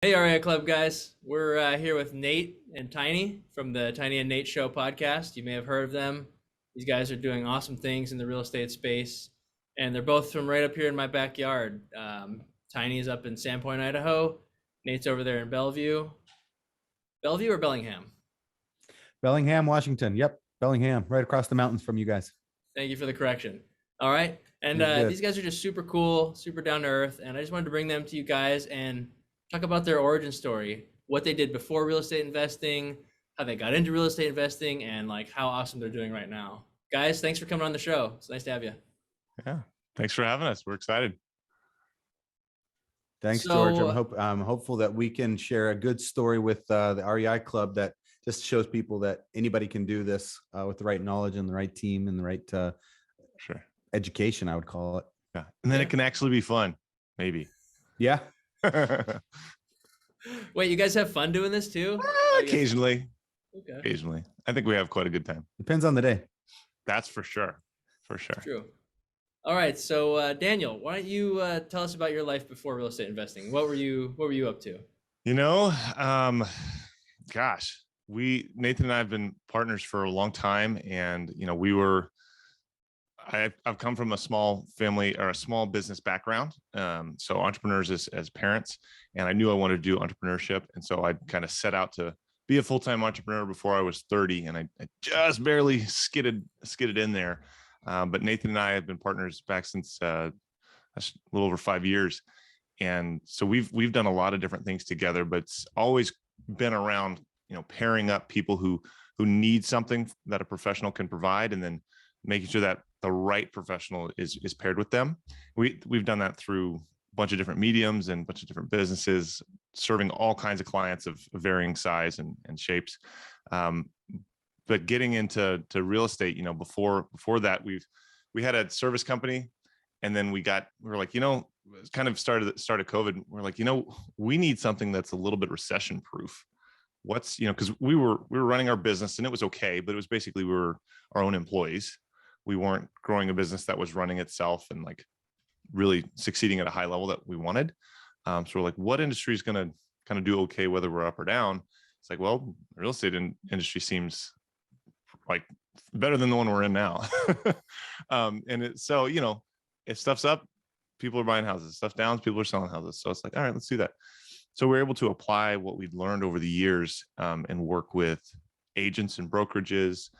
Hey, REIClub guys. We're here with Nate and Tiny from the Tiny and Nate Show podcast. You may have heard of them. These guys are doing awesome things in the real estate space, and they're both from right up here in my backyard. Tiny is up in Sandpoint, Idaho. Nate's over there in Bellevue. Bellevue or Bellingham? Bellingham, Washington. Yep, Bellingham, right across the mountains from you guys. Thank you for the correction. All right. And these guys are just super cool, super down to earth, and I just wanted to bring them to you guys and talk about their origin story, what they did before real estate investing, how they got into real estate investing, and like how awesome they're doing right now. Guys, thanks for coming on the show. It's nice to have you. Yeah, thanks for having us. We're excited. Thanks, George. I'm hopeful that we can share a good story with the REI Club that just shows people that anybody can do this with the right knowledge and the right team and the right education, I would call it. Yeah, and then it can actually be fun, maybe. Yeah. Wait, you guys have fun doing this too? Occasionally. Okay. Occasionally. I think we have quite a good time. Depends on the day. That's for sure. For sure. True. All right. So Daniel, why don't you tell us about your life before real estate investing? What were you up to? Gosh, Nathan and I have been partners for a long time, and I've come from a small family or a small business background. So entrepreneurs as parents, and I knew I wanted to do entrepreneurship. And so I kind of set out to be a full-time entrepreneur before I was 30, and I just barely skidded in there. But Nathan and I have been partners back since a little over 5 years. And so we've done a lot of different things together, but it's always been around, pairing up people who need something that a professional can provide, and then making sure that the right professional is paired with them. We've done that through a bunch of different mediums and a bunch of different businesses, serving all kinds of clients of varying size and shapes. But getting into real estate, before that, we had a service company, and then we were like, kind of started COVID. We're like, we need something that's a little bit recession proof. Because we were running our business and it was okay, but it was basically we were our own employees. We weren't growing a business that was running itself and like really succeeding at a high level that we wanted. So we're like, what industry is going to kind of do okay, whether we're up or down? It's like, well, the real estate industry seems like better than the one we're in now. So, if stuff's up, people are buying houses, stuff down, people are selling houses. So it's like, all right, let's do that. So we're able to apply what we've learned over the years and work with agents and brokerages.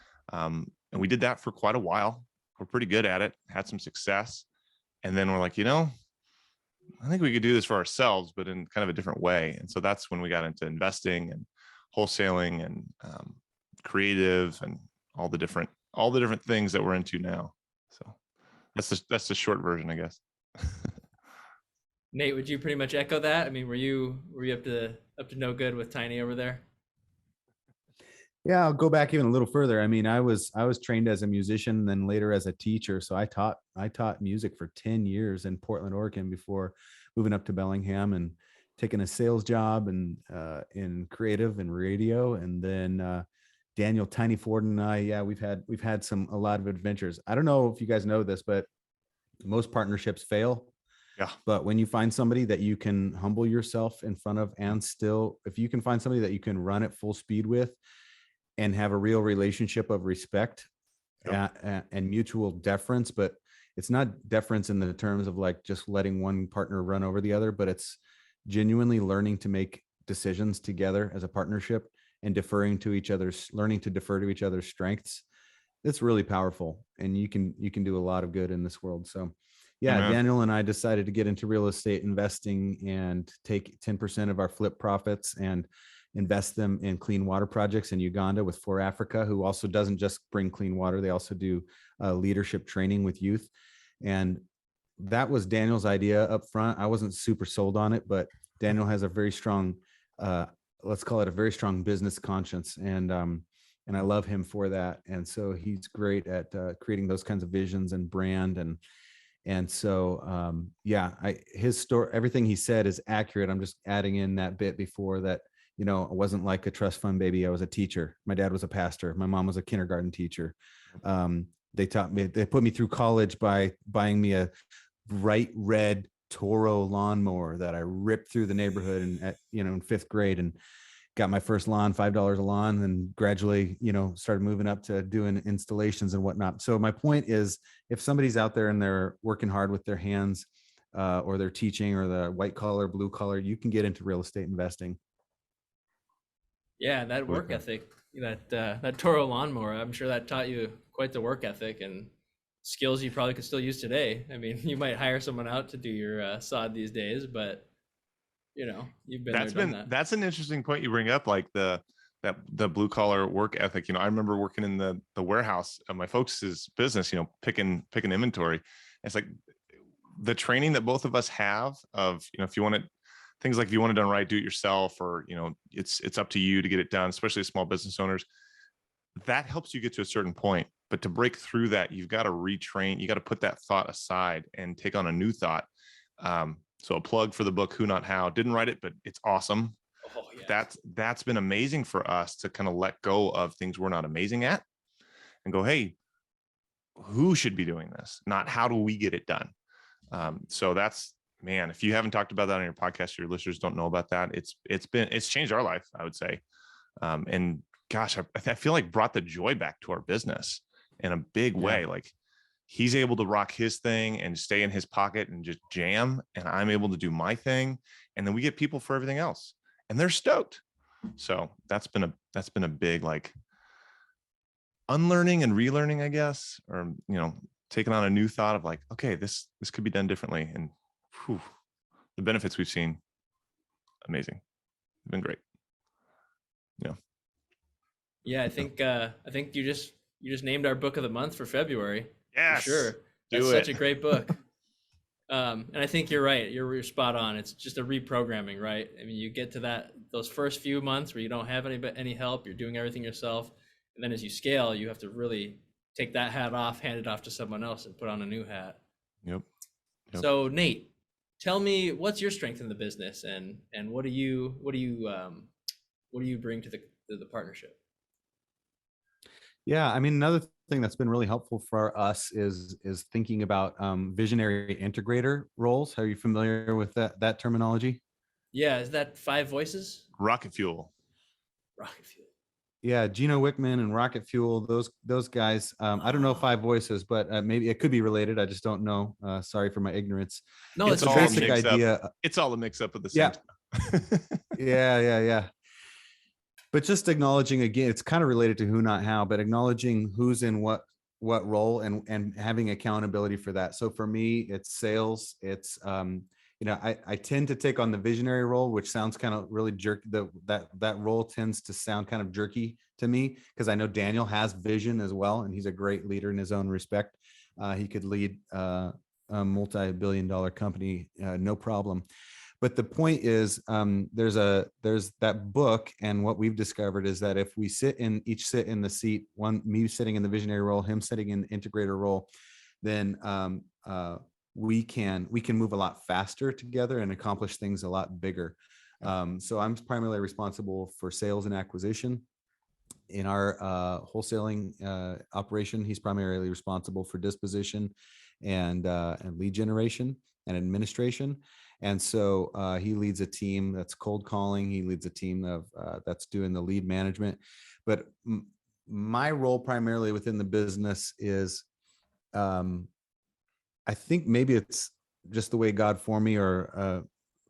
And we did that for quite a while. We're pretty good at it, had some success. And then we're like, I think we could do this for ourselves, but in kind of a different way. And so that's when we got into investing and wholesaling and creative and all the different things that we're into now. So that's the short version, I guess. Nate, would you pretty much echo that? I mean, were you up to no good with Tiny over there? Yeah, I'll go back even a little further. I mean, I was trained as a musician, then later as a teacher. So I taught music for 10 years in Portland, Oregon, before moving up to Bellingham and taking a sales job and in creative and radio. And then Daniel, Tiny Ford, and I, we've had a lot of adventures. I don't know if you guys know this, but most partnerships fail. Yeah. But when you find somebody that you can humble yourself in front of, and still, if you can find somebody that you can run at full speed with and have a real relationship of respect and mutual deference, but it's not deference in the terms of like just letting one partner run over the other, but it's genuinely learning to make decisions together as a partnership and deferring to each other's, learning to defer to each other's strengths. It's really powerful, and you can do a lot of good in this world. So yeah, Daniel and I decided to get into real estate investing and take 10% of our flip profits and invest them in clean water projects in Uganda with For Africa, who also doesn't just bring clean water. They also do leadership training with youth. And that was Daniel's idea up front. I wasn't super sold on it, but Daniel has a very strong, let's call it a very strong business conscience. And I love him for that. And so he's great at creating those kinds of visions and brand. And so, his story, everything he said is accurate. I'm just adding in that bit before that. I wasn't like a trust fund baby. I was a teacher. My dad was a pastor. My mom was a kindergarten teacher. They put me through college by buying me a bright red Toro lawnmower that I ripped through the neighborhood and in 5th grade, and got my first lawn, $5 a lawn, and gradually, started moving up to doing installations and whatnot. So my point is, if somebody's out there and they're working hard with their hands, or they're teaching, or the white collar, blue collar, you can get into real estate investing. Yeah, that work ethic, that Toro lawnmower, I'm sure that taught you quite the work ethic and skills you probably could still use today. I mean, you might hire someone out to do your sod these days, but you've been done that. That's an interesting point you bring up, like the blue collar work ethic. I remember working in the warehouse of my folks' business, picking inventory. It's like the training that both of us have of, if you want it, things like if you want it done right, do it yourself, or, it's up to you to get it done, especially as small business owners. That helps you get to a certain point. But to break through that, you've got to retrain. You got to put that thought aside and take on a new thought. So a plug for the book, Who Not How. Didn't write it, but it's awesome. Oh, yes. That's been amazing for us to kind of let go of things we're not amazing at and go, hey, who should be doing this? Not how do we get it done? So that's, man, if you haven't talked about that on your podcast, your listeners don't know about that. It's changed our life, I would say. And gosh, I feel like brought the joy back to our business in a big way. Like, he's able to rock his thing and stay in his pocket and just jam, and I'm able to do my thing. And then we get people for everything else, and they're stoked. So that's been a big, like, unlearning and relearning, I guess, or, taking on a new thought of like, okay, this could be done differently. And the benefits we've seen, amazing. It's been great. Yeah, I think you just named our book of the month for February. Yes, for sure. That's such a great book. And I think you're right. You're spot on. It's just a reprogramming, right? I mean, you get to those first few months where you don't have any help. You're doing everything yourself, and then as you scale, you have to really take that hat off, hand it off to someone else, and put on a new hat. Yep. So Nate, tell me, what's your strength in the business, and what do you bring to the partnership? Yeah, I mean, another thing that's been really helpful for us is thinking about visionary integrator roles. Are you familiar with that terminology? Yeah, is that 5 voices? Rocket fuel. Yeah, Gino Wickman and Rocket Fuel, those guys. I don't know 5 voices, but maybe it could be related. I just don't know. Sorry for my ignorance. No, it's a basic idea. It's all a mix up of the same stuff. Yeah. But just acknowledging, again, it's kind of related to who, not how, but acknowledging who's in what role and having accountability for that. So for me, it's sales. It's, I tend to take on the visionary role, which sounds kind of really jerky. That role tends to sound kind of jerky to me, because I know Daniel has vision as well, and he's a great leader in his own respect. He could lead a multi-billion-dollar company, no problem. But the point is, there's that book, and what we've discovered is that if we each sit in the seat, me sitting in the visionary role, him sitting in the integrator role, then we can move a lot faster together and accomplish things a lot bigger. So I'm primarily responsible for sales and acquisition in our wholesaling operation. He's primarily responsible for disposition and lead generation and administration. And so he leads a team that's cold calling. He leads a team of that's doing the lead management. But my role primarily within the business is, I think maybe it's just the way God formed me, or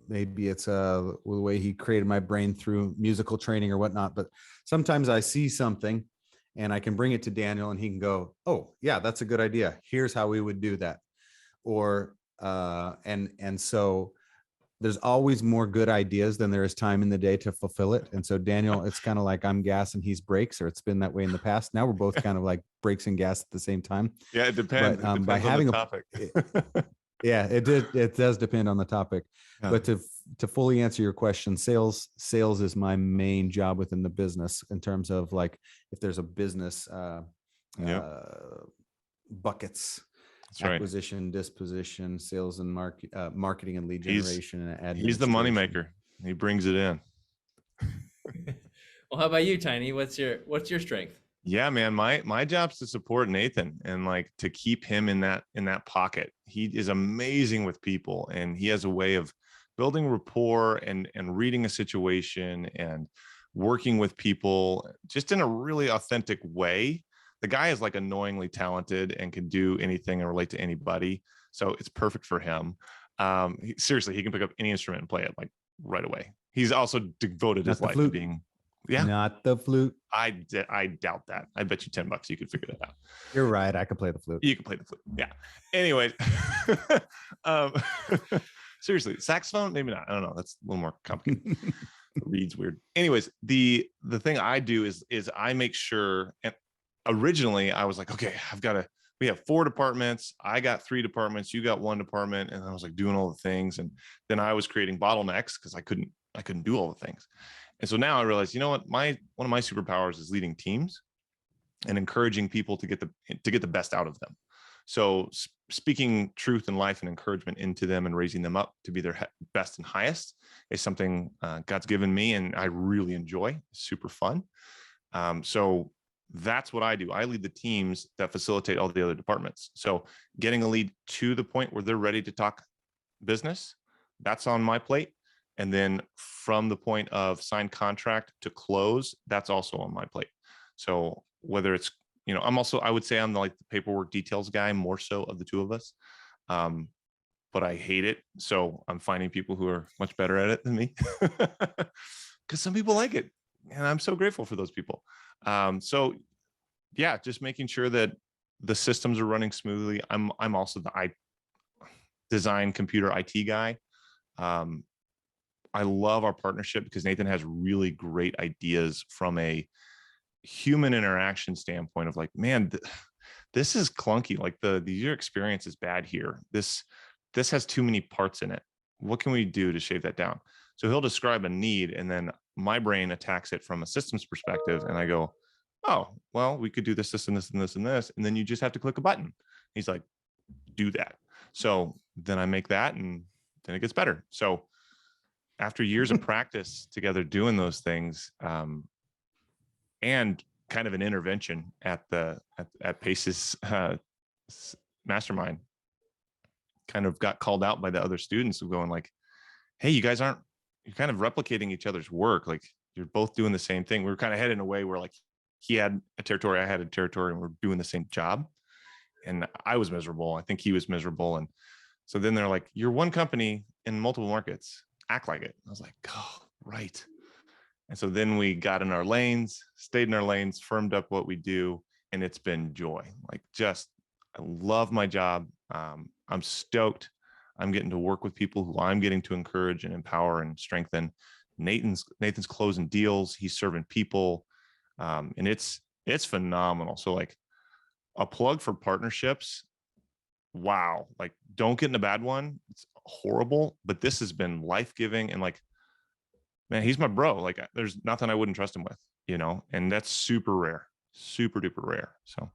maybe it's the way he created my brain through musical training or whatnot. But sometimes I see something and I can bring it to Daniel, and he can go, "Oh yeah, that's a good idea. Here's how we would do that." Or and so there's always more good ideas than there is time in the day to fulfill it. And so Daniel, it's kind of like I'm gas and he's brakes, or it's been that way in the past. Now we're both kind of like brakes and gas at the same time. Yeah, it depends. But, it depends by having on the topic. Yeah, it does depend on the topic. Yeah. But to fully answer your question, sales is my main job within the business, in terms of like, if there's a business buckets. That's acquisition, right. Disposition, sales and marketing and lead generation, and administration. He's the moneymaker. He brings it in. Well, how about you, Tiny? What's your strength? Yeah, man. My job's to support Nathan and like to keep him in that pocket. He is amazing with people, and he has a way of building rapport and reading a situation and working with people just in a really authentic way. The guy is like annoyingly talented and can do anything and relate to anybody. So it's perfect for him. Seriously, he can pick up any instrument and play it like right away. He's also devoted his life to being, yeah. Not the flute. I doubt that. I bet you $10 you could figure that out. You're right. I could play the flute. You can play the flute. Yeah. Anyway, um, seriously, saxophone, maybe not. I don't know. That's a little more complicated. Reed's weird. Anyways, the thing I do is I make sure. And originally, I was like, okay, we have 4 departments. I got 3 departments. You got 1 department, and I was like doing all the things. And then I was creating bottlenecks because I couldn't do all the things. And so now I realize, you know what, one of my superpowers is leading teams and encouraging people to get the best out of them. So speaking truth and life and encouragement into them and raising them up to be their best and highest is something God's given me, and I really enjoy. Super fun. So that's what I do. I lead the teams that facilitate all the other departments. So getting a lead to the point where they're ready to talk business, that's on my plate. And then from the point of signed contract to close, that's also on my plate. So whether it's, I would say I'm the paperwork details guy, more so of the 2 of us. But I hate it. So I'm finding people who are much better at it than me, because some people like it. And I'm so grateful for those people. So yeah, just making sure that the systems are running smoothly. I'm also the design computer IT guy. I love our partnership because Nathan has really great ideas from a human interaction standpoint of like, man, this is clunky. Like the user experience is bad here. This has too many parts in it. What can we do to shave that down? So he'll describe a need, and then my brain attacks it from a systems perspective. And I go, oh, well, we could do this, and this, and this, and this. And then you just have to click a button. He's like, do that. So then I make that, and then it gets better. So after years of practice together doing those things, and kind of an intervention at Pace's mastermind, kind of got called out by the other students of going like, hey, you're kind of replicating each other's work. Like you're both doing the same thing. We were kind of headed in a way where like he had a territory, I had a territory, and we're doing the same job. And I was miserable. I think he was miserable. And so then they're like, you're one company in multiple markets. Act like it. I was like, oh, right. And so then we got in our lanes, stayed in our lanes, firmed up what we do, and it's been joy. Like I love my job. I'm stoked. I'm getting to work with people who I'm getting to encourage and empower and strengthen. Nathan's closing deals. He's serving people. And it's phenomenal. So like a plug for partnerships. Wow. Like don't get in a bad one. It's horrible, but this has been life-giving. And like, man, he's my bro. Like there's nothing I wouldn't trust him with, and that's super rare, super duper rare. So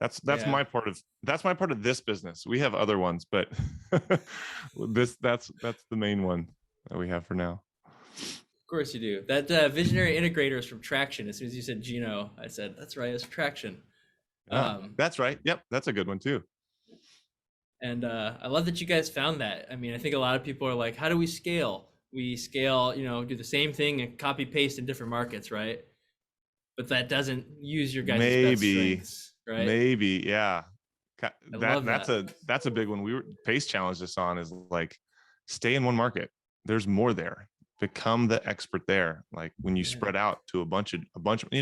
that's my part of this business. We have other ones, but that's the main one that we have for now. Of course you do. That visionary integrator is from Traction. As soon as you said Gino, I said, that's right, it's Traction. That's right. Yep. That's a good one too. And I love that you guys found that. I mean, I think a lot of people are like, how do we scale? We scale, do the same thing and copy paste in different markets, right? But that doesn't use your guys' best strengths, right? Maybe, yeah. That's a big one. Pace challenged us on is like, stay in one market. There's more there. Become the expert there. Like when you spread out to a bunch of,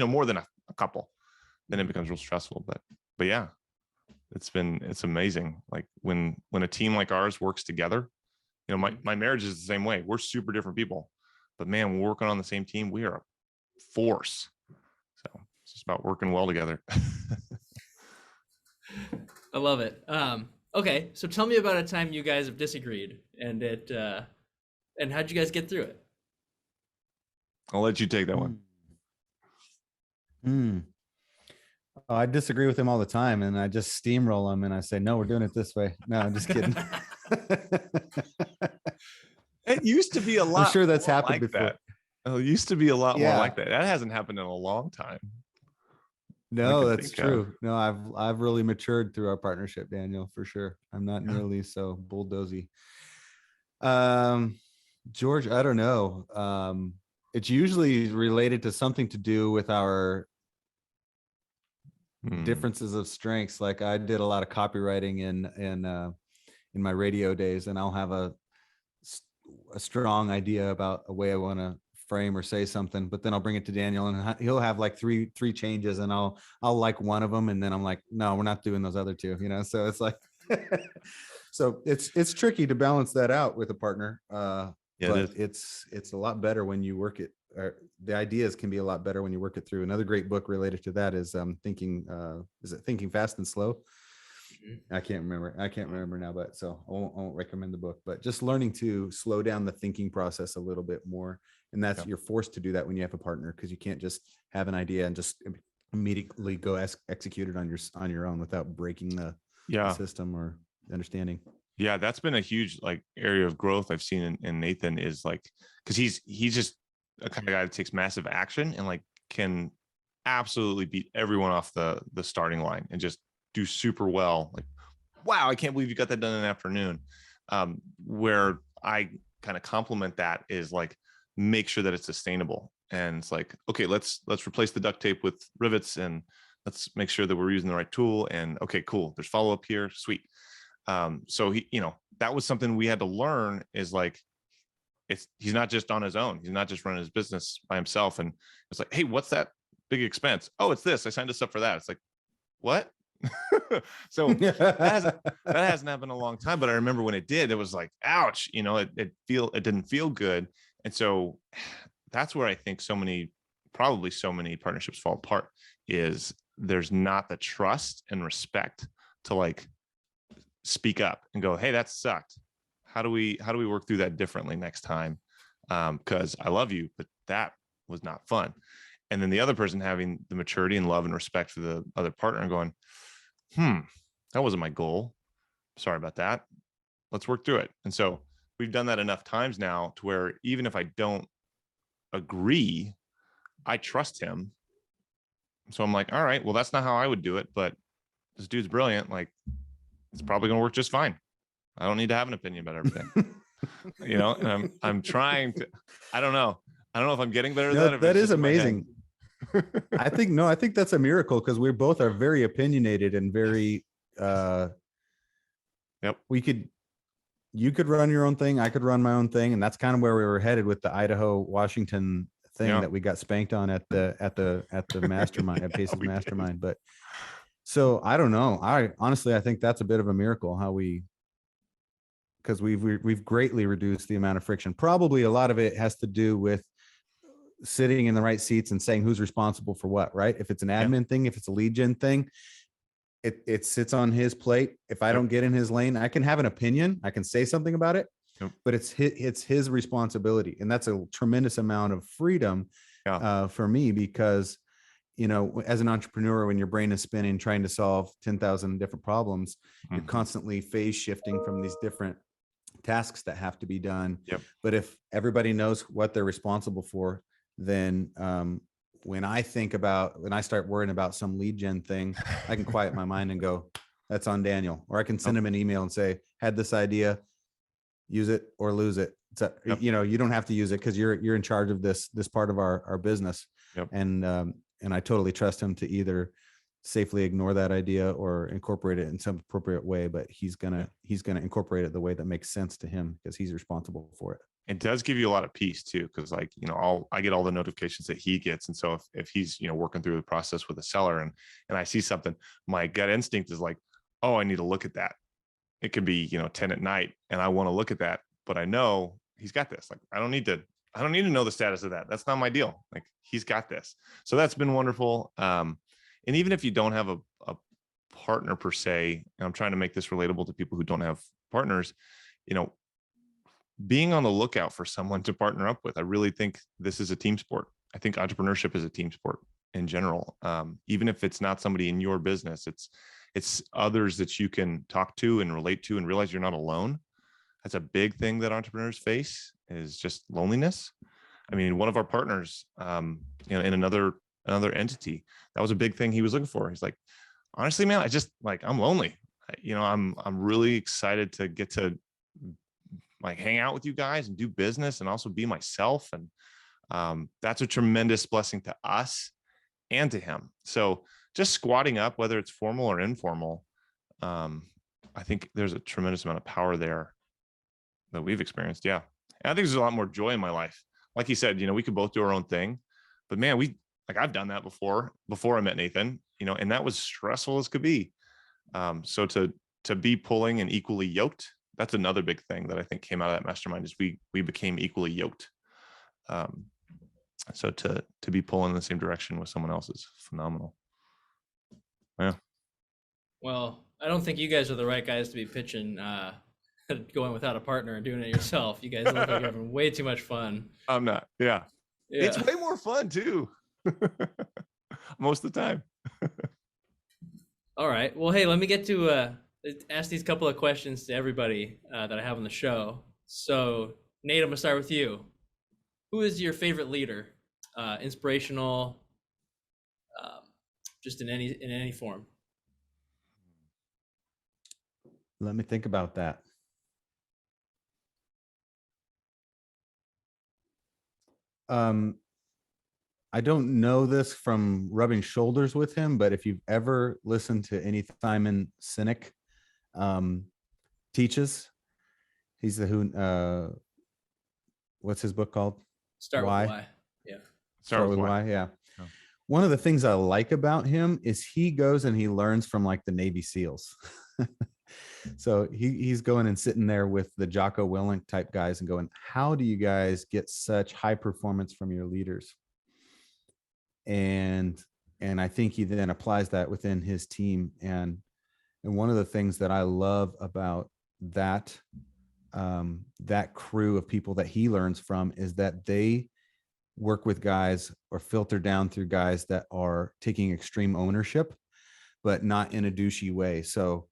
more than a couple, then it becomes real stressful. But yeah, it's amazing. Like when a team like ours works together, my marriage is the same way. We're super different people, but man, when we're working on the same team, we are a force. So it's just about working well together. I love it. Okay. So tell me about a time you guys have disagreed and how'd you guys get through it? I'll let you take that one. Oh, I disagree with him all the time, and I just steamroll him, and I say, "No, we're doing it this way." No, I'm just kidding. It used to be a lot. I'm sure that's happened like before. That. It used to be a lot more like that. That hasn't happened in a long time. No, that's true. No, I've really matured through our partnership, Daniel, for sure. I'm not nearly so bulldozy. George, I don't know. It's usually related to something to do with our differences of strengths. Like I did a lot of copywriting in my radio days, and I'll have a strong idea about a way I want to frame or say something, but then I'll bring it to Daniel and he'll have like three changes, and I'll like one of them, and then I'm like, no, we're not doing those other two, you know? So it's like, so it's tricky to balance that out with a partner. But it's a lot better when you work it, or the ideas can be a lot better when you work it through. Another great book related to that is Thinking Fast and Slow? I can't remember now, but so I won't recommend the book, but just learning to slow down the thinking process a little bit more. And that's, you're forced to do that when you have a partner, because you can't just have an idea and just immediately go execute it on your own without breaking the system or understanding. Yeah, that's been a huge like area of growth I've seen in Nathan, is like, because he's just a kind of guy that takes massive action and like can absolutely beat everyone off the starting line and just do super well. Like, wow, I can't believe you got that done in an afternoon. Where I kind of complement that is like, make sure that it's sustainable. And it's like, okay, let's replace the duct tape with rivets, and let's make sure that we're using the right tool. And okay, cool. There's follow up here. Sweet. So he, that was something we had to learn, is like, he's not just on his own. He's not just running his business by himself. And it's like, hey, what's that big expense? Oh, it's this. I signed us up for that. It's like, what? So that hasn't happened in a long time, but I remember when it did, it was like, ouch, it didn't feel good. And so that's where I think probably so many partnerships fall apart, is there's not the trust and respect to like speak up and go, hey, that sucked. How do we work through that differently next time? Because I love you, but that was not fun. And then the other person having the maturity and love and respect for the other partner and going, that wasn't my goal. Sorry about that. Let's work through it. And so we've done that enough times now to where even if I don't agree, I trust him. So I'm like, all right, well, that's not how I would do it, but this dude's brilliant. Like, it's probably going to work just fine. I don't need to have an opinion about everything, and I'm trying to, I don't know if I'm getting better at that. That is amazing. I think that's a miracle, because we both are very opinionated and very, you could run your own thing. I could run my own thing. And that's kind of where we were headed with the Idaho, Washington thing that we got spanked on at the mastermind, at Pace's mastermind. But so I don't know. I think that's a bit of a miracle because we've greatly reduced the amount of friction. Probably a lot of it has to do with sitting in the right seats and saying who's responsible for what, right? If it's an admin thing, if it's a lead gen thing, it sits on his plate. If I don't get in his lane, I can have an opinion. I can say something about it, but it's his responsibility. And that's a tremendous amount of freedom for me, because, as an entrepreneur, when your brain is spinning, trying to solve 10,000 different problems, you're constantly phase shifting from these different tasks that have to be done. But if everybody knows what they're responsible for, then when I start worrying about some lead gen thing, I can quiet my mind and go, that's on Daniel. Or I can send him an email and say, had this idea, use it or lose it. You don't have to use it because you're in charge of this part of our business. And I totally trust him to either safely ignore that idea or incorporate it in some appropriate way, but he's gonna incorporate it the way that makes sense to him, because he's responsible for it. It does give you a lot of peace too, because like, I get all the notifications that he gets. And so if he's, working through the process with a seller and I see something, my gut instinct is like, oh, I need to look at that. It could be, 10 at night and I want to look at that, but I know he's got this. Like, I don't need to know the status of that. That's not my deal. Like, he's got this. So that's been wonderful. And even if you don't have a partner per se, and I'm trying to make this relatable to people who don't have partners, being on the lookout for someone to partner up with. I really think this is a team sport. I think entrepreneurship is a team sport in general. Even if it's not somebody in your business, it's others that you can talk to and relate to and realize you're not alone. That's a big thing that entrepreneurs face, is just loneliness. I mean, one of our partners, in another another entity. That was a big thing he was looking for. He's like, honestly, man, I just like, I'm lonely. I'm really excited to get to like hang out with you guys and do business and also be myself. And that's a tremendous blessing to us and to him. So just squatting up, whether it's formal or informal, I think there's a tremendous amount of power there that we've experienced. Yeah. And I think there's a lot more joy in my life. Like you said, we could both do our own thing, but man, I've done that before I met Nathan, and that was stressful as could be. So to be pulling and equally yoked, that's another big thing that I think came out of that mastermind is we became equally yoked. So to be pulling in the same direction with someone else is phenomenal. Yeah. Well, I don't think you guys are the right guys to be pitching going without a partner and doing it yourself. You guys look like you're having way too much fun. I'm not. Yeah. It's way more fun too. Most of the time. All right. Well, hey, let me get to ask these couple of questions to everybody that I have on the show. So, Nate, I'm gonna start with you. Who is your favorite leader? Inspirational, just in any form. Let me think about that. I don't know this from rubbing shoulders with him, but if you've ever listened to any Simon Sinek teaches, he's the what's his book called? Start with why. Yeah. Start with why. Yeah. Oh. One of the things I like about him is he goes and he learns from like the Navy SEALs. So he's going and sitting there with the Jocko Willink type guys and going, how do you guys get such high performance from your leaders? And I think he then applies that within his team. And one of the things that I love about that crew of people that he learns from is that they work with guys or filter down through guys that are taking extreme ownership, but not in a douchey way. So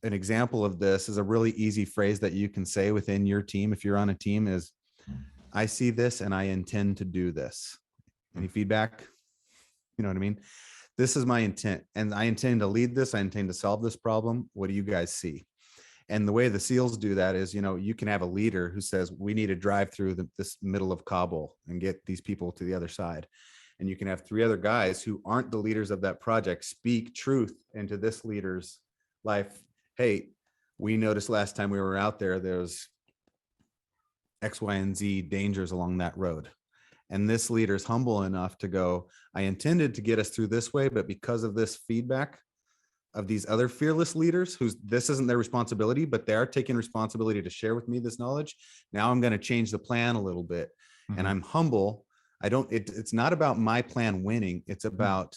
an example of this is a really easy phrase that you can say within your team. If you're on a team is, I see this and I intend to do this. Any feedback? You know what I mean? This is my intent and I intend to lead this. I intend to solve this problem. What do you guys see? And the way the SEALs do that is, you can have a leader who says, we need to drive through this middle of Kabul and get these people to the other side. And you can have 3 other guys who aren't the leaders of that project speak truth into this leader's life. Hey, we noticed last time we were out there, there's X, Y, and Z dangers along that road. And this leader's humble enough to go, I intended to get us through this way, but because of this feedback of these other fearless leaders this isn't their responsibility, but they are taking responsibility to share with me this knowledge. Now I'm going to change the plan a little bit. Mm-hmm. And I'm humble. It's not about my plan winning. It's about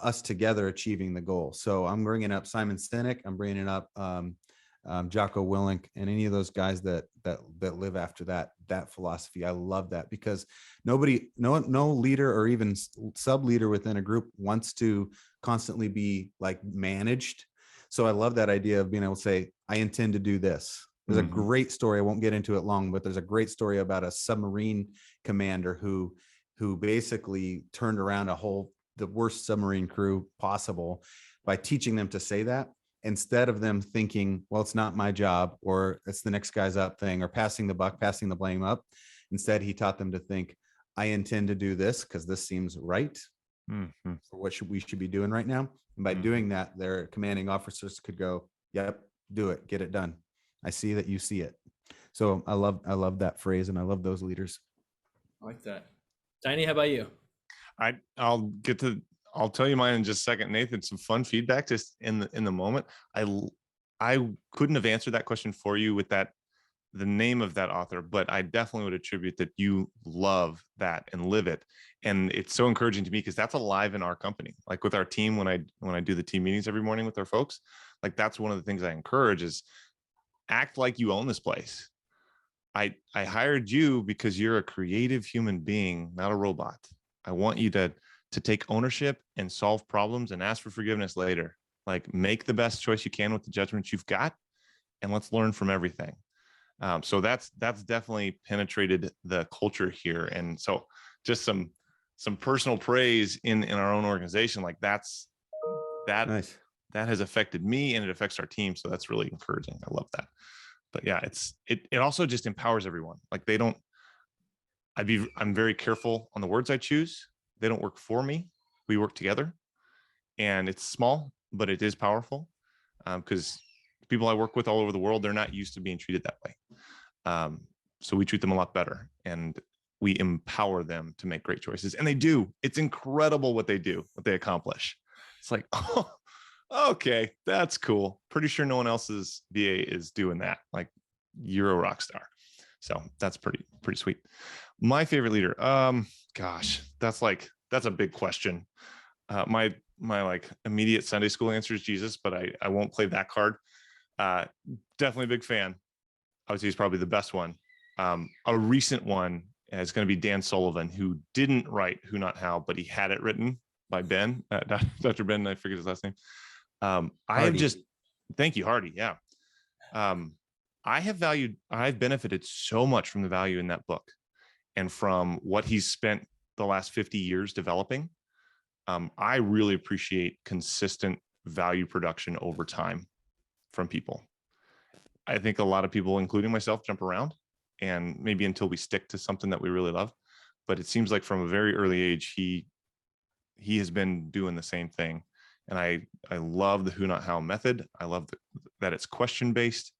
us together achieving the goal. So I'm bringing up Simon Sinek. I'm bringing up Jocko Willink and any of those guys that live after that philosophy. I love that because no leader or even sub leader within a group wants to constantly be like managed. So I love that idea of being able to say, I intend to do this. There's a great story. I won't get into it long, but there's a great story about a submarine commander who basically turned around the worst submarine crew possible by teaching them to say that instead of them thinking, well, it's not my job or it's the next guy's up thing or passing the buck, passing the blame up. Instead, he taught them to think, I intend to do this because this seems right for what we should be doing right now. And by doing that, their commanding officers could go, yep, do it, get it done. I see that you see it. So I love that phrase and I love those leaders. I like that. Tiny, how about you? I'll tell you mine in just a second. Nathan, some fun feedback just in the moment. I couldn't have answered that question for you with the name of that author, but I definitely would attribute that you love that and live it. And it's so encouraging to me because that's alive in our company. Like with our team, when I do the team meetings every morning with our folks, like that's one of the things I encourage is act like you own this place. I hired you because you're a creative human being, not a robot. I want you to take ownership and solve problems and ask for forgiveness later. Like make the best choice you can with the judgments you've got, and let's learn from everything. So that's definitely penetrated the culture here. And so just some some personal praise in our own organization, like that Nice. that has affected me and it affects our team. So that's really encouraging. I love that. But yeah, it also just empowers everyone. Like I'm very careful on the words I choose. They don't work for me. We work together, and it's small, but it is powerful. Because people I work with all over the world, they're not used to being treated that way. So we treat them a lot better, and we empower them to make great choices. And they do. It's incredible what they do, what they accomplish. It's like, oh, okay, that's cool. Pretty sure no one else's VA is doing that. Like, you're a rock star. So that's pretty sweet. My favorite leader. Gosh, that's a big question. My like immediate Sunday school answer is Jesus, but I won't play that card. Definitely a big fan. I would say he's probably the best one. A recent one is going to be Dan Sullivan, who didn't write Who Not How, but he had it written by Ben, Dr. Ben. I forget his last name. Thank you, Hardy. Yeah. I've benefited so much from the value in that book and from what he's spent the last 50 years developing. I really appreciate consistent value production over time from people. I think a lot of people, including myself, jump around, and maybe until we stick to something that we really love. But it seems like from a very early age, he has been doing the same thing. And I love the Who Not How method. I love that it's question based.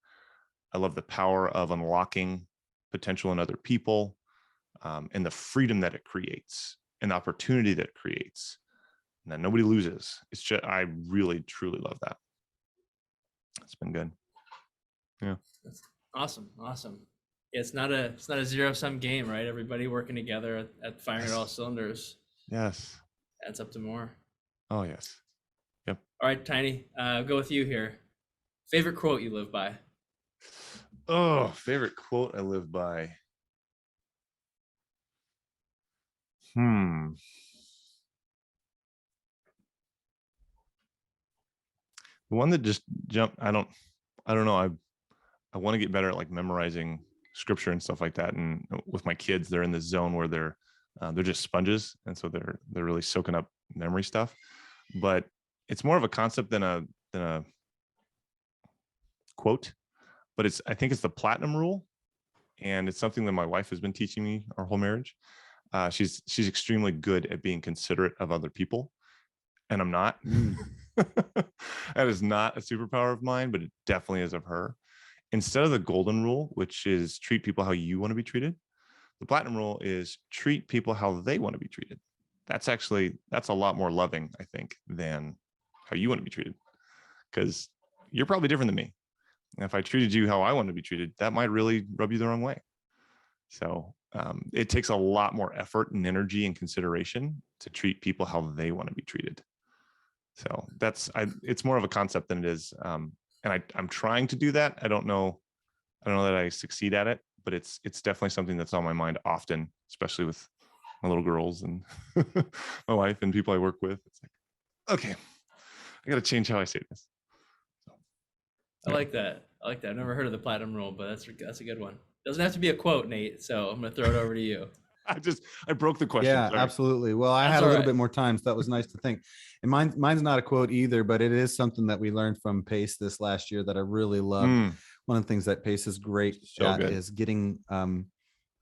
I love the power of unlocking potential in other people, and the freedom that it creates and the opportunity that it creates, and that nobody loses. It's just, I really, truly love that. It's been good. Yeah. That's awesome. Yeah, it's not a zero-sum game, right? Everybody working together at firing at all cylinders. Yes. Adds up to more. Oh, yes. Yep. All right, Tiny, go with you here. Favorite quote you live by? Oh, favorite quote I live by. The one that just jumped, I don't know. I want to get better at like memorizing scripture and stuff like that. And with my kids, they're in this zone where they're just sponges, and so they're really soaking up memory stuff. But it's more of a concept than a quote. But I think it's the platinum rule, and it's something that my wife has been teaching me our whole marriage. She's extremely good at being considerate of other people, and I'm not. That is not a superpower of mine, but it definitely is of her. Instead of the golden rule, which is treat people how you want to be treated, the platinum rule is treat people how they want to be treated. That's a lot more loving, I think, than how you want to be treated, because you're probably different than me. And if I treated you how I want to be treated, that might really rub you the wrong way. So it takes a lot more effort and energy and consideration to treat people how they want to be treated. So it's more of a concept than it is. And I'm trying to do that. I don't know that I succeed at it, but it's definitely something that's on my mind often, especially with my little girls and my wife and people I work with. It's like, okay, I got to change how I say this. So, I like that. I've never heard of the platinum rule, but that's a good one. Doesn't have to be a quote, Nate. So I'm going to throw it over to you. I broke the question. Yeah, Sorry. absolutely. Well, I That's had a all little right. bit more time, so that was nice to think. And mine's not a quote either, but it is something that we learned from Pace this last year that I really loved. One of the things that Pace is great at is getting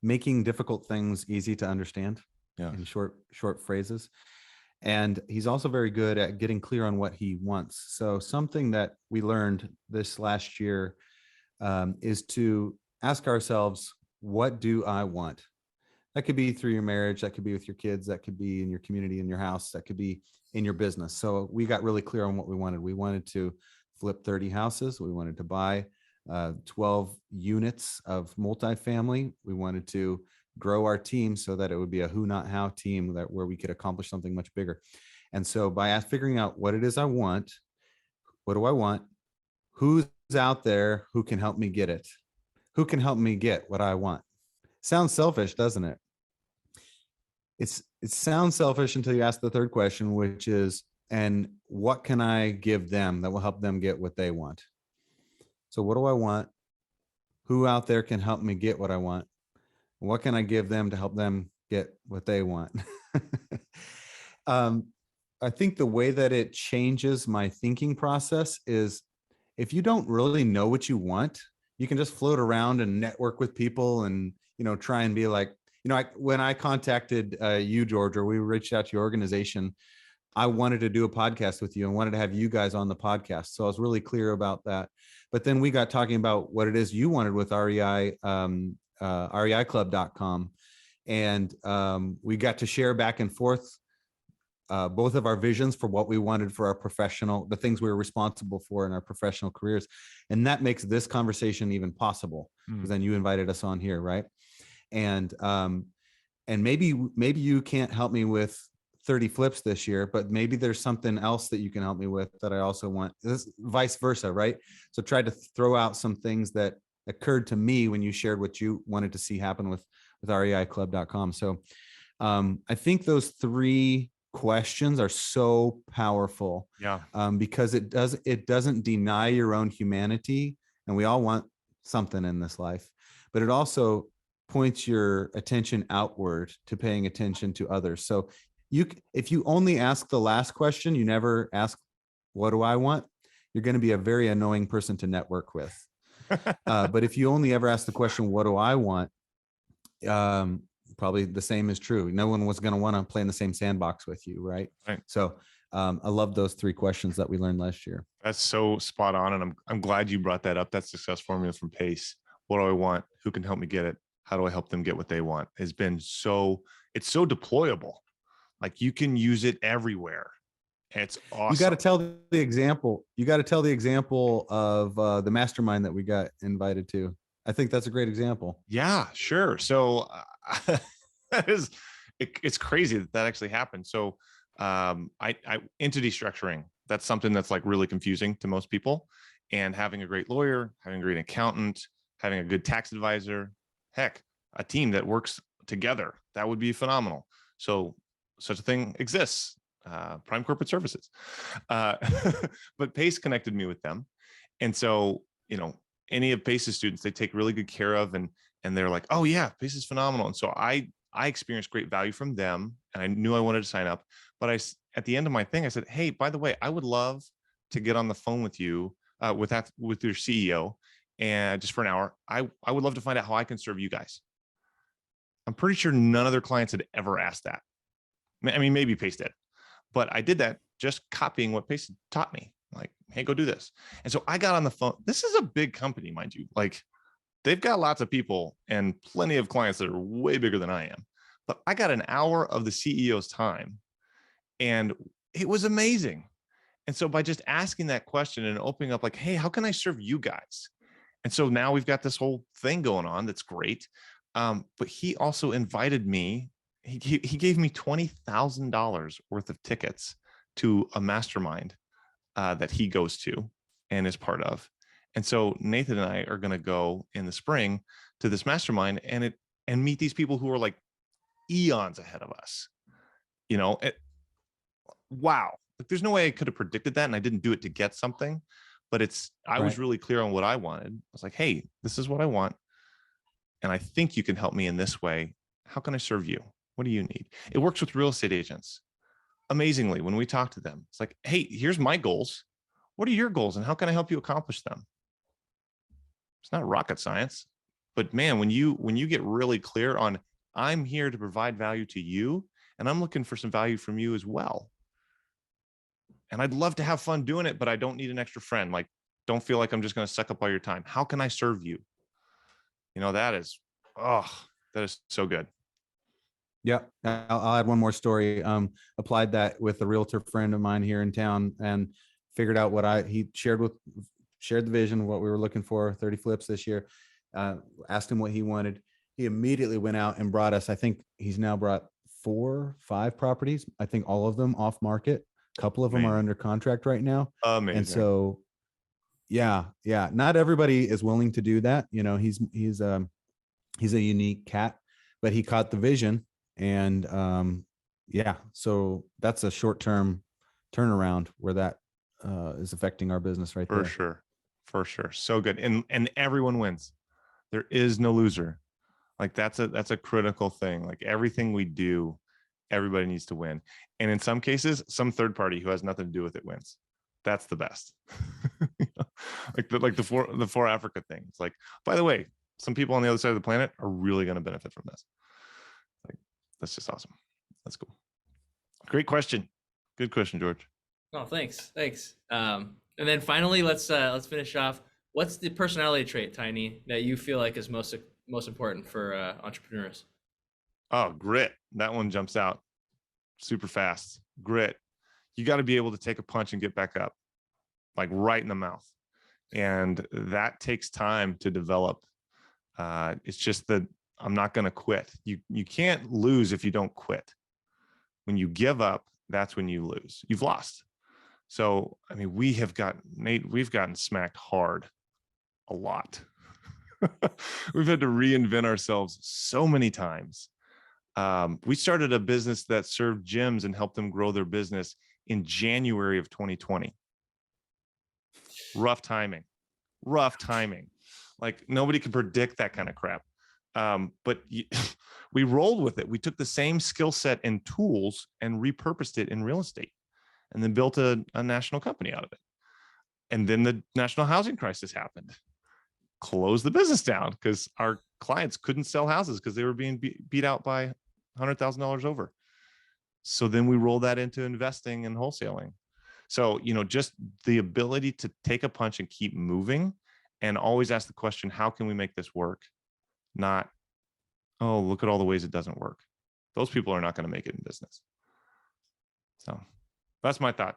making difficult things easy to understand in short phrases. And he's also very good at getting clear on what he wants. So something that we learned this last year is to ask ourselves, what do I want? That could be through your marriage. That could be with your kids. That could be in your community, in your house. That could be in your business. So we got really clear on what we wanted. We wanted to flip 30 houses. We wanted to buy 12 units of multifamily. We wanted to grow our team so that it would be a who, not how team where we could accomplish something much bigger. And so by figuring out what it is I want, what do I want? Who's out there who can help me get it? Who can help me get what I want? Sounds selfish, doesn't it? It sounds selfish until you ask the third question, which is, and what can I give them that will help them get what they want? So what do I want? Who out there can help me get what I want? What can I give them to help them get what they want? I think the way that it changes my thinking process is if you don't really know what you want, you can just float around and network with people and, try and be like, when I contacted you, George, or we reached out to your organization, I wanted to do a podcast with you and wanted to have you guys on the podcast. So I was really clear about that. But then we got talking about what it is you wanted with REI, REIclub.com. And we got to share back and forth both of our visions for what we wanted for our the things we were responsible for in our professional careers. And that makes this conversation even possible, because then you invited us on here, right? And maybe you can't help me with 30 flips this year, but maybe there's something else that you can help me with that I also want. This vice versa, right? So try to throw out some things that occurred to me when you shared what you wanted to see happen with REIclub.com. So I think those 3 questions are so powerful. Yeah. Because it doesn't deny your own humanity, and we all want something in this life, but it also points your attention outward to paying attention to others. So if you only ask the last question, you never ask, what do I want? You're going to be a very annoying person to network with. But if you only ever ask the question, what do I want? Probably the same is true. No one was going to want to play in the same sandbox with you, right? Right. So I love those 3 questions that we learned last year. That's so spot on. And I'm glad you brought that up. That success formula from Pace. What do I want? Who can help me get it? How do I help them get what they want? Has been it's so deployable. Like you can use it everywhere. It's awesome. You got to tell the example. You got to tell the example of the mastermind that we got invited to. I think that's a great example. Yeah, sure. So it's crazy that actually happened. So I entity structuring, that's something that's like really confusing to most people. And having a great lawyer, having a great accountant, having a good tax advisor, heck, a team that works together, that would be phenomenal. So such a thing exists, Prime Corporate Services. But Pace connected me with them. And so, any of Pace's students, they take really good care of, and they're like, oh yeah, Pace is phenomenal. And so I experienced great value from them, and I knew I wanted to sign up. But at the end of my thing, I said, hey, by the way, I would love to get on the phone with you, with your CEO, and just for an hour. I would love to find out how I can serve you guys. I'm pretty sure none of their clients had ever asked that. I mean, maybe Pace did, but I did that just copying what Pace taught me. Like, hey, go do this. And so I got on the phone. This is a big company, mind you. Like, they've got lots of people and plenty of clients that are way bigger than I am. But I got an hour of the CEO's time, and it was amazing. And so by just asking that question and opening up like, hey, how can I serve you guys? And so now we've got this whole thing going on. That's great. But he also invited me. He gave me $20,000 worth of tickets to a mastermind that he goes to and is part of. And so Nathan and I are going to go in the spring to this mastermind and meet these people who are like eons ahead of us. Wow. Like, there's no way I could have predicted that. And I didn't do it to get something, but I was really clear on what I wanted. I was like, hey, this is what I want. And I think you can help me in this way. How can I serve you? What do you need? It works with real estate agents. Amazingly, when we talk to them, it's like, hey, here's my goals. What are your goals and how can I help you accomplish them? It's not rocket science, but man, when you get really clear on, I'm here to provide value to you and I'm looking for some value from you as well. And I'd love to have fun doing it, but I don't need an extra friend. Like, don't feel like I'm just going to suck up all your time. How can I serve you? That is so good. Yeah, I'll add one more story. Applied that with a realtor friend of mine here in town and figured out he shared the vision, what we were looking for, 30 flips this year. Asked him what he wanted. He immediately went out and brought us, I think he's now brought 4, 5 properties. I think all of them off market. A couple of them are under contract right now. Amazing. And so, yeah. Not everybody is willing to do that. He's a unique cat, but he caught the vision. And so that's a short-term turnaround where that is affecting our business right there. For sure. So good. And everyone wins. There is no loser. Like that's a critical thing. Like everything we do everybody needs to win. And in some cases, some third party who has nothing to do with it wins. That's the best. like the for Africa thing. It's like, by the way, some people on the other side of the planet are really going to benefit from this. Like, that's just awesome. That's cool. Great question. Good question, George. Oh, thanks. And then finally, let's finish off. What's the personality trait, Tiny, that you feel like is most important for entrepreneurs? Oh, grit. That one jumps out super fast. Grit. You got to be able to take a punch and get back up, like right in the mouth. And that takes time to develop. It's just that I'm not going to quit. You can't lose if you don't quit. When you give up, that's when you lose. You've lost. So, I mean, we've gotten smacked hard a lot. We've had to reinvent ourselves so many times. We started a business that served gyms and helped them grow their business in January of 2020. Rough timing. Like nobody could predict that kind of crap. But we rolled with it. We took the same skill set and tools and repurposed it in real estate, and then built a national company out of it. And then the national housing crisis happened. Closed the business down because our clients couldn't sell houses because they were being beat out by $100,000 over. So then we rolled that into investing and wholesaling. So, just the ability to take a punch and keep moving, and always ask the question, how can we make this work? Not, oh, look at all the ways it doesn't work. Those people are not going to make it in business. So that's my thought.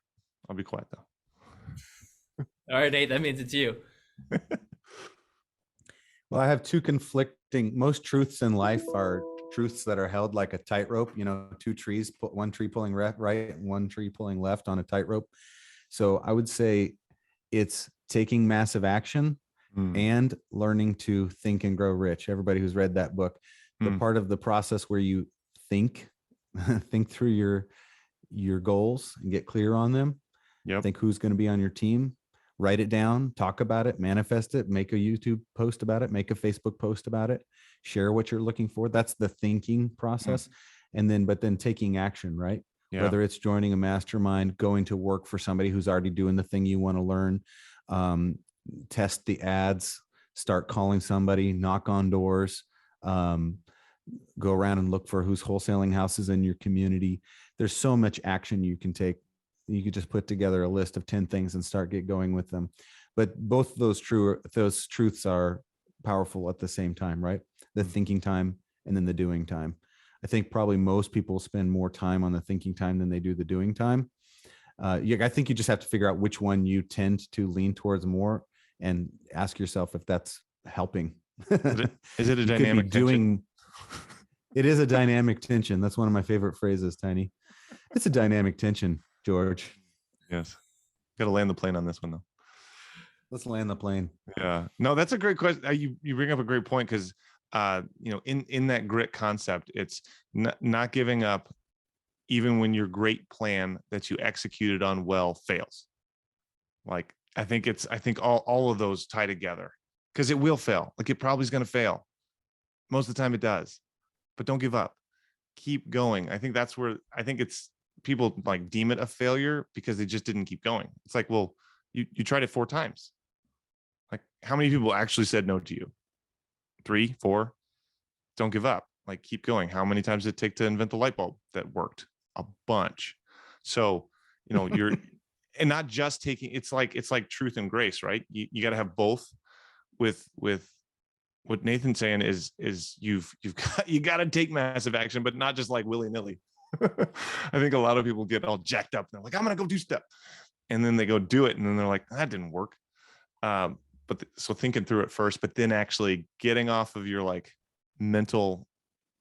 I'll be quiet though. All right, Nate, that means it's you. Well, I have two conflicting. Most truths in life are truths that are held like a tightrope. Two trees, one tree pulling right, one tree pulling left on a tightrope. So I would say it's taking massive action and learning to think and grow rich. Everybody who's read that book, the part of the process where you think through your goals and get clear on them. Yep. Think who's going to be on your team. Write it down, talk about it, manifest it, make a YouTube post about it, make a Facebook post about it, share what you're looking for. That's the thinking process. And then taking action, right? Yeah. Whether it's joining a mastermind, going to work for somebody who's already doing the thing you want to learn, test the ads, start calling somebody, knock on doors, go around and look for who's wholesaling houses in your community. There's so much action you can take. You could just put together a list of 10 things and get going with them. But both those truths are powerful at the same time, right? The thinking time and then the doing time. I think probably most people spend more time on the thinking time than they do the doing time. I think you just have to figure out which one you tend to lean towards more and ask yourself if that's helping. Is it a dynamic tension? It is a dynamic tension. That's one of my favorite phrases, Tiny. It's a dynamic tension, George. Yes. Got to land the plane on this one though. Let's land the plane. Yeah. No, that's a great question. You bring up a great point because, in that grit concept, it's not giving up even when your great plan that you executed on well fails. Like, I think all of those tie together because it will fail. Like it probably is going to fail. Most of the time it does, but don't give up. Keep going. I think that's where it's people like deem it a failure because they just didn't keep going. It's like, well, you tried it 4 times. Like how many people actually said no to you? 3, 4. Don't give up. Like keep going. How many times did it take to invent the light bulb that worked? A bunch. So, you're and not just taking, it's like truth and grace, right? You got to have both with what Nathan's saying is you got to take massive action, but not just like willy-nilly. I think a lot of people get all jacked up. They're like, I'm going to go do stuff. And then they go do it. And then they're like, that didn't work. So thinking through it first, but then actually getting off of your like mental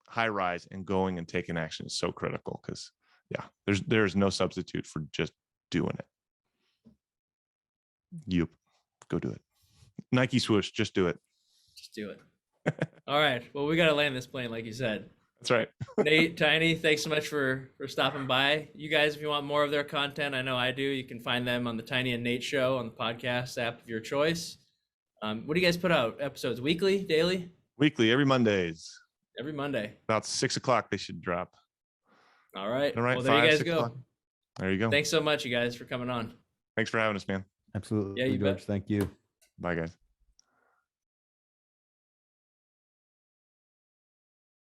high rise and going and taking action is so critical. Cause there's no substitute for just doing it. Yep. Go do it. Nike swoosh. Just do it. Just do it. All right. Well, we got to land this plane, like you said. That's right. Nate, Tiny, thanks so much for stopping by. You guys, if you want more of their content, I know I do. You can find them on the Tiny and Nate show on the podcast app of your choice. What do you guys put out? Episodes weekly, daily? Weekly, every Mondays. Every Monday. About 6:00 they should drop. All right. All right. Well, there you 5, guys 6 go. o'clock. There you go. Thanks so much, you guys, for coming on. Thanks for having us, man. Absolutely, Yeah, you bet. George. Thank you. Bye, guys.